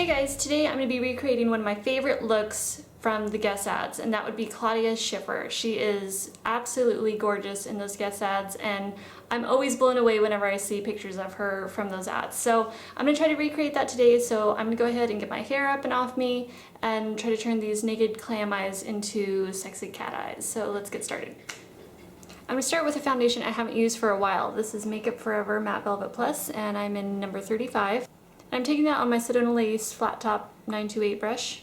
Hey guys, today I'm going to be recreating one of my favorite looks from the Guess ads, and that would be Claudia Schiffer. She is absolutely gorgeous in those Guess ads, and I'm always blown away whenever I see pictures of her from those ads. So I'm going to try to recreate that today, so I'm going to go ahead and get my hair up and off me and try to turn these naked clam eyes into sexy cat eyes. So let's get started. I'm going to start with a foundation I haven't used for a while. This is Makeup Forever Matte Velvet Plus, and I'm in number 35. I'm taking that on my Sedona Lace Flat Top 928 brush.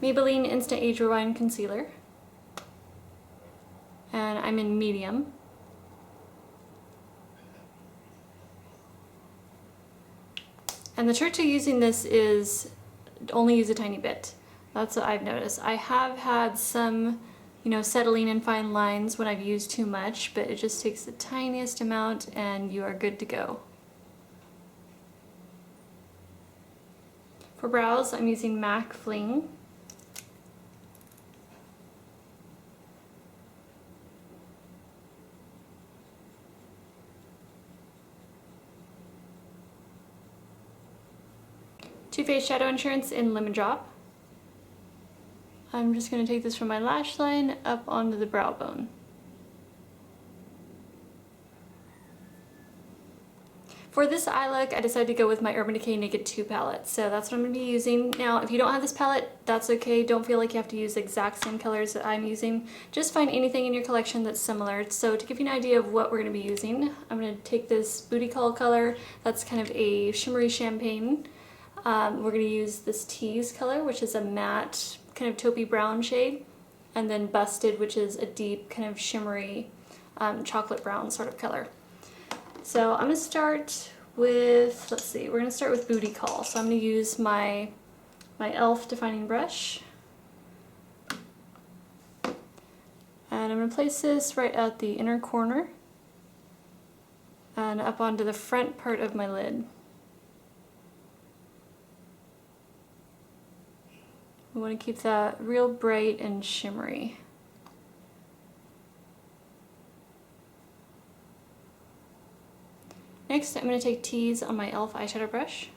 Maybelline Instant Age Rewind Concealer. And I'm in medium. And the trick to using this is only use a tiny bit. That's what I've noticed. I have had some, settling and fine lines when I've used too much, but it just takes the tiniest amount and you are good to go. For brows, I'm using MAC Fling. Too Faced Shadow Insurance in Lemon Drop. I'm just going to take this from my lash line up onto the brow bone. For this eye look, I decided to go with my Urban Decay Naked 2 palette, so that's what I'm going to be using. Now, if you don't have this palette, that's okay. Don't feel like you have to use the exact same colors that I'm using. Just find anything in your collection that's similar. So to give you an idea of what we're going to be using, I'm going to take this Booty Call color. That's kind of a shimmery champagne. We're going to use this Tease color, which is a matte kind of taupey brown shade, and then Busted, which is a deep kind of shimmery chocolate brown sort of color. So I'm going to start with, we're going to start with Booty Call. So I'm going to use my e.l.f. defining brush, and I'm going to place this right at the inner corner and up onto the front part of my lid. We want to keep that real bright and shimmery. Next, I'm going to take Tease on my e.l.f. eyeshadow brush.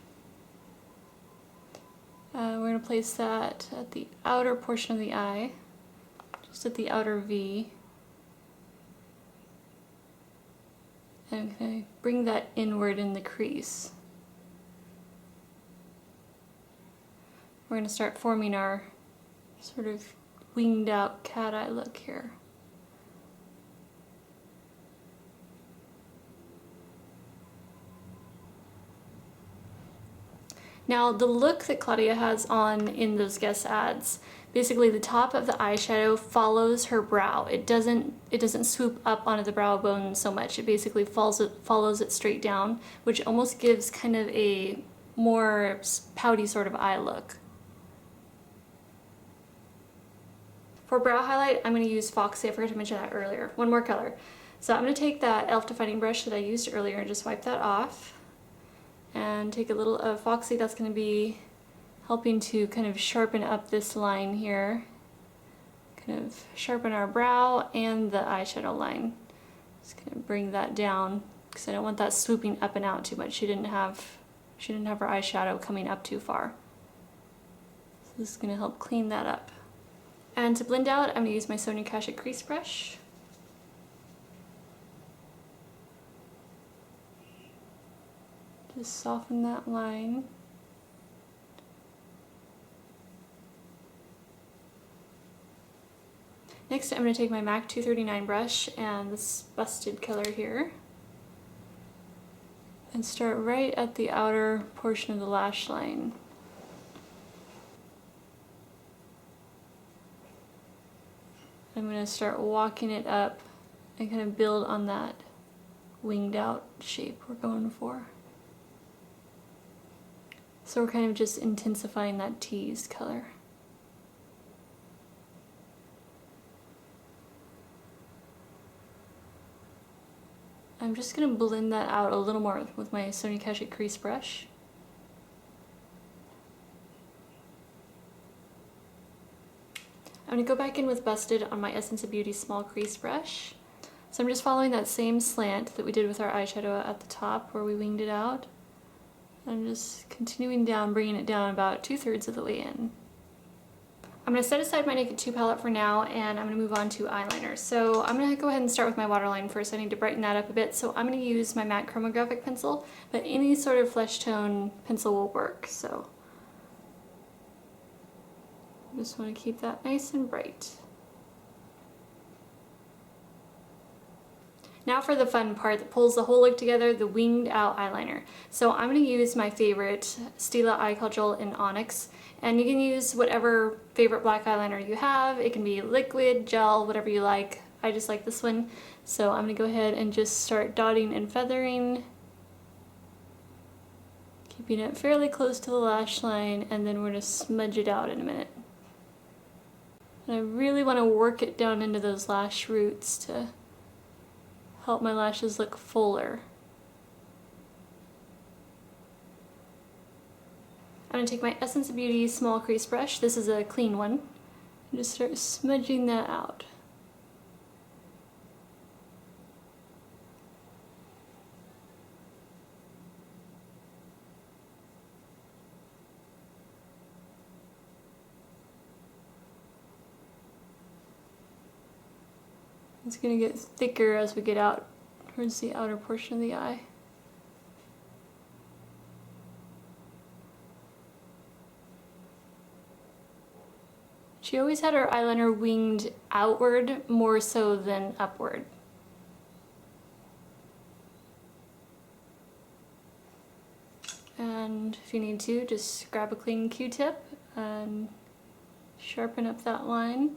We're going to place that at the outer portion of the eye, just at the outer V. And I'm going to bring that inward in the crease. We're going to start forming our sort of winged out cat eye look here. Now, the look that Claudia has on in those Guess ads, basically the top of the eyeshadow follows her brow. It doesn't swoop up onto the brow bone so much. It basically follows it straight down, which almost gives kind of a more pouty sort of eye look. For brow highlight, I'm going to use Foxy. I forgot to mention that earlier. One more color. So I'm going to take that e.l.f. defining brush that I used earlier and just wipe that off. And take a little of Foxy. That's going to be helping to kind of sharpen up this line here. Kind of sharpen our brow and the eyeshadow line. Just going to bring that down because I don't want that swooping up and out too much. She didn't have her eyeshadow coming up too far. So this is going to help clean that up. And to blend out, I'm going to use my Sonia Kashuk crease brush. Just soften that line. Next, I'm going to take my MAC 239 brush and this Busted color here and start right at the outer portion of the lash line. I'm going to start walking it up and kind of build on that winged out shape we're going for. So we're kind of just intensifying that Tease color. I'm just going to blend that out a little more with my Sonia Kashuk crease brush. I'm going to go back in with Busted on my Essence of Beauty small crease brush. So I'm just following that same slant that we did with our eyeshadow at the top where we winged it out. I'm just continuing down, bringing it down about 2/3 of the way in. I'm going to set aside my Naked 2 palette for now, and I'm going to move on to eyeliner. So I'm going to go ahead and start with my waterline first. I need to brighten that up a bit, so I'm going to use my MAC Chromographic pencil, but any sort of flesh tone pencil will work. So I just want to keep that nice and bright. Now for the fun part that pulls the whole look together, the winged out eyeliner. So I'm going to use my favorite Stila eye Kajal in Onyx, and you can use whatever favorite black eyeliner you have. It can be liquid, gel, whatever you like. I just like this one. So I'm going to go ahead and just start dotting and feathering, keeping it fairly close to the lash line, and then we're going to smudge it out in a minute. And I really want to work it down into those lash roots to help my lashes look fuller. I'm going to take my Essence of Beauty small crease brush, this is a clean one, and just start smudging that out. It's going to get thicker as we get out towards the outer portion of the eye. She always had her eyeliner winged outward more so than upward. And if you need to, just grab a clean Q-tip and sharpen up that line.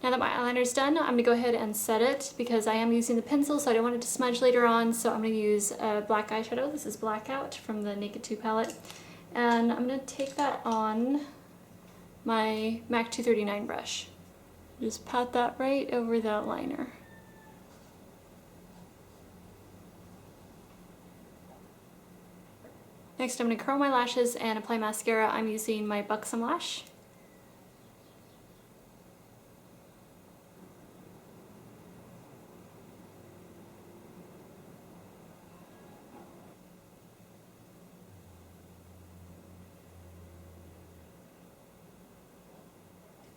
Now that my eyeliner's done, I'm going to go ahead and set it because I am using the pencil, so I don't want it to smudge later on. So I'm going to use a black eyeshadow. This is Blackout from the Naked 2 palette. And I'm going to take that on my MAC 239 brush. Just pat that right over that liner. Next I'm going to curl my lashes and apply mascara. I'm using my Buxom Lash.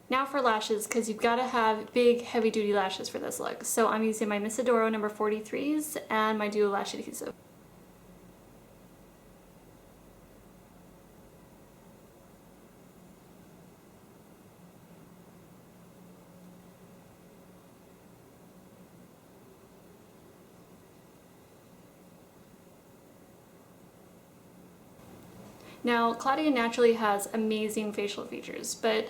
Now for lashes, because you've got to have big, heavy-duty lashes for this look. So I'm using my Miss Adoro number 43s and my Duo Lash Adhesive. Now, Claudia naturally has amazing facial features, but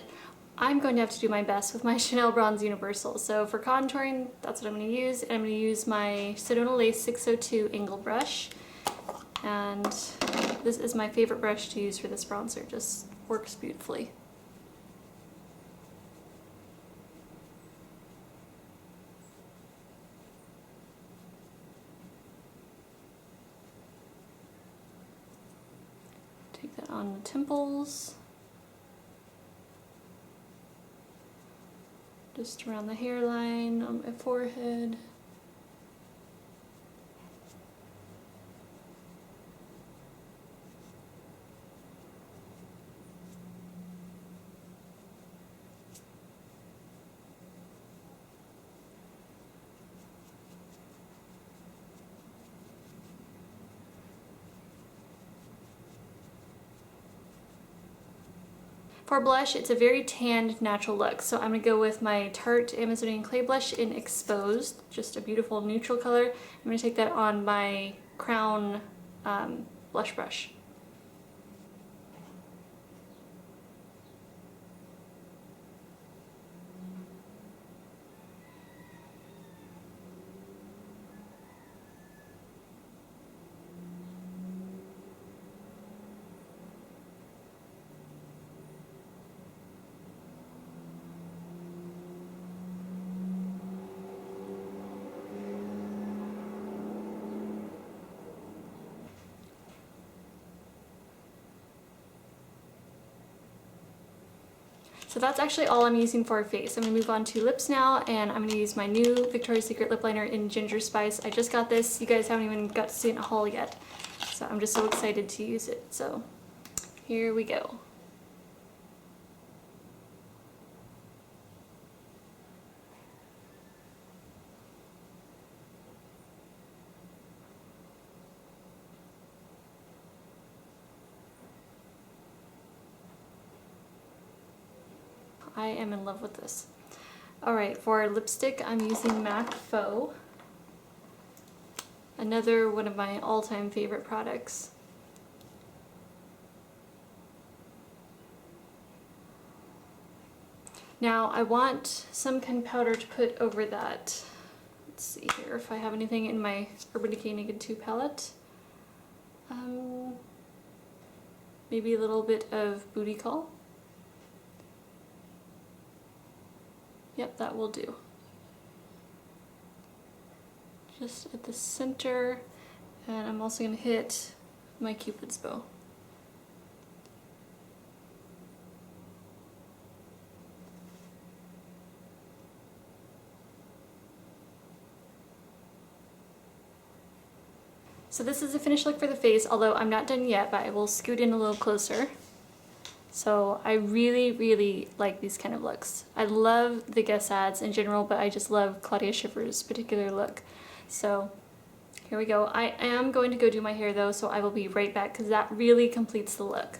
I'm going to have to do my best with my Chanel Bronze Universal. So for contouring, that's what I'm going to use. And I'm going to use my Sedona Lace 602 angled brush. And this is my favorite brush to use for this bronzer. It just works beautifully. Take that on the temples. Just around the hairline, on my forehead. For blush, it's a very tanned, natural look, so I'm going to go with my Tarte Amazonian Clay Blush in Exposed, just a beautiful neutral color. I'm going to take that on my Crown blush brush. So that's actually all I'm using for our face. I'm going to move on to lips now, and I'm going to use my new Victoria's Secret lip liner in Ginger Spice. I just got this. You guys haven't even got to see it in a haul yet. So I'm just so excited to use it. So here we go. I am in love with this. Alright, for our lipstick, I'm using MAC Faux. Another one of my all-time favorite products. Now, I want some kind of powder to put over that. Let's see here if I have anything in my Urban Decay Naked 2 palette. Maybe a little bit of Booty Call. Yep, that will do. Just at the center, and I'm also going to hit my Cupid's bow. So this is the finished look for the face, although I'm not done yet, but I will scoot in a little closer. So I really, really like these kind of looks. I love the Guess ads in general, but I just love Claudia Schiffer's particular look. So here we go. I am going to go do my hair though, so I will be right back because that really completes the look.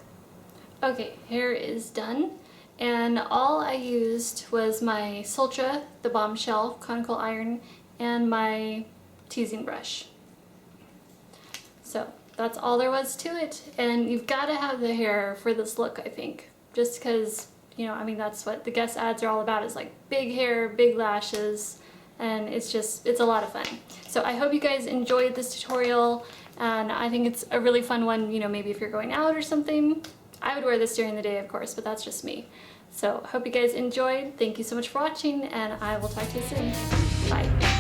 Okay, hair is done. And all I used was my Sultra The Bombshell conical iron and my teasing brush. So that's all there was to it, and you've got to have the hair for this look, I think, just because, you know, I mean, that's what the Guess ads are all about, is like big hair, big lashes, and it's a lot of fun. So I hope you guys enjoyed this tutorial, and I think it's a really fun one, you know, maybe if you're going out or something. I would wear this during the day, of course, but that's just me. So hope you guys enjoyed. Thank you so much for watching, and I will talk to you soon. Bye.